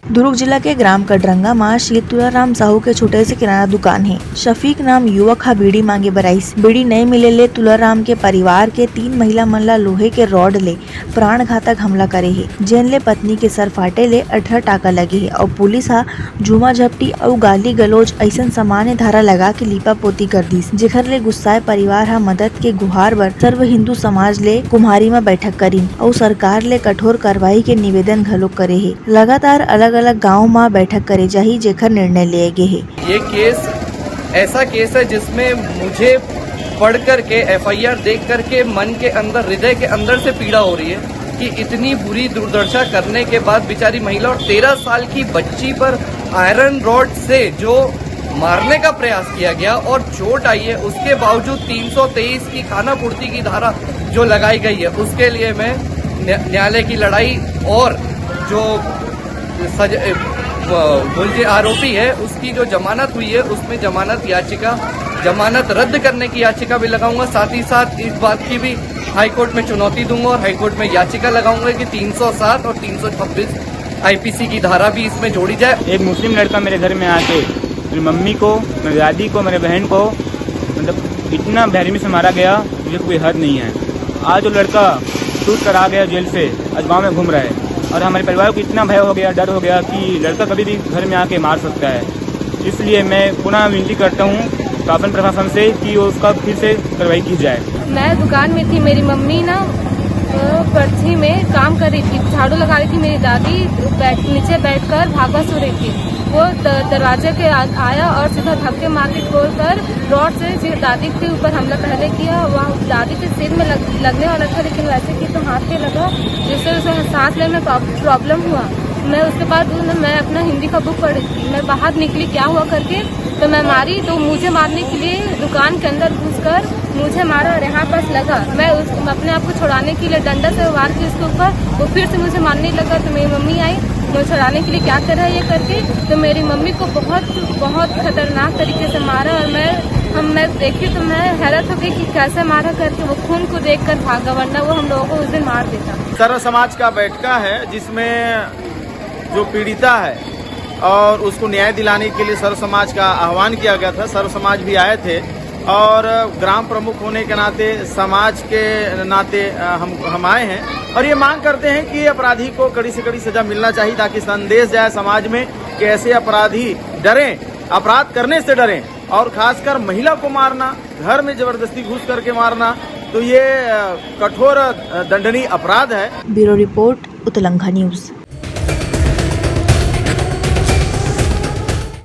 दुर्ग जिला के ग्राम कटरंगा में श्री तुलाराम साहू के छोटे से किराना दुकान है। शफीक नाम युवक हा बीड़ी मांगे बराइस। बीड़ी नहीं मिले ले तुलाराम के परिवार के 3 महिला मन ला लोहे के रॉड ले प्राण घातक हमला करे है, जेन ले पत्नी के सर फाटे ले 18 टाका लगे है और पुलिस हा झूमा झपटी और गाली गलोच ऐसा सामान्य धारा लगा के लीपा पोती कर दी, जेखर ले गुस्साए परिवार हा मदद के गुहार बर सर्व हिंदू समाज ले कुम्हारी में बैठक करीन और सरकार ले कठोर कार्रवाई के निवेदन घलोक करे है। लगातार अलग अलग गाँव में बैठक करे जाही, जेखर निर्णय लिए गए है। ये केस ऐसा केस है जिसमें मुझे पढ़ करके FIR देख करके मन के अंदर, हृदय के अंदर से पीड़ा हो रही है कि इतनी बुरी दुर्दशा करने के बाद बेचारी महिला और 13 साल की बच्ची पर आयरन रॉड से जो मारने का प्रयास किया गया और चोट आई है, उसके बावजूद 323 की खाना पूर्ति की धारा जो लगाई गई है, उसके लिए मैं न्यायालय की लड़ाई और जो आरोपी है उसकी जो जमानत हुई है उसमें जमानत रद्द करने की याचिका भी लगाऊंगा। साथ ही साथ इस बात की भी हाई कोर्ट में चुनौती दूंगा और हाई कोर्ट में याचिका लगाऊंगा कि 307 और 326 IPC की धारा भी इसमें जोड़ी जाए। एक मुस्लिम लड़का मेरे घर में आके मेरी मम्मी को, मेरी दादी को, मेरे बहन को मतलब इतना बेरहमी से मारा गया, मुझे कोई हद नहीं है। आज वो लड़का छूट कर आ गया जेल से, आज गाँव में घूम रहा है और हमारे परिवार को इतना भय हो गया, डर हो गया कि लड़का कभी भी घर में आके मार सकता है। इसलिए मैं पुनः विनती करता हूँ शासन प्रशासन से कि उसका फिर से कार्रवाई की जाए। मैं दुकान में थी, मेरी मम्मी ना पर्ची में काम कर रही थी, झाड़ू लगा रही थी। मेरी दादी नीचे बैठकर भागवा सो रही थी। वो दरवाजे के आया और सीधा धक्के मार के तोड़कर रॉड से दादी के ऊपर हमला पहले किया। वहाँ दादी के सिर में लगने वाला था, लेकिन वैसे कि तो हाथ पे लगा, जिससे उसे सांस लेने में प्रॉब्लम हुआ। मैं उसके बाद मैं अपना हिंदी का बुक पढ़ी थी, मैं बाहर निकली क्या हुआ करके, तो मैं मारी तो मुझे मारने के लिए दुकान के अंदर घुसकर मुझे मारा और यहाँ पास लगा। मैं अपने आप को छुड़ाने के लिए डंडा से वार की उसके ऊपर, वो फिर से मुझे मारने लगा। तो मेरी मम्मी आई मुझे छुड़ाने के लिए, क्या कर रहा है ये करके। तो मेरी मम्मी को बहुत खतरनाक तरीके से मारा और मैं देखी तो मैं हैरत हो गई कि कैसे मारा करके। वो खून को देखकर भागा, वरना वो हम लोगों को उस दिन मार देता। सर्व समाज का बैठका है जिसमें जो पीड़िता है और उसको न्याय दिलाने के लिए सर्व समाज का आह्वान किया गया था। सर्व समाज भी आए थे और ग्राम प्रमुख होने के नाते, समाज के नाते हम आए हैं और ये मांग करते हैं कि अपराधी को कड़ी से कड़ी सजा मिलना चाहिए, ताकि संदेश जाए समाज में कि ऐसे अपराधी डरें, अपराध करने से डरें। और खासकर महिला को मारना, घर में जबरदस्ती घुस करके मारना, तो ये कठोर दंडनीय अपराध है। ब्यूरो रिपोर्ट, उतलंघा न्यूज।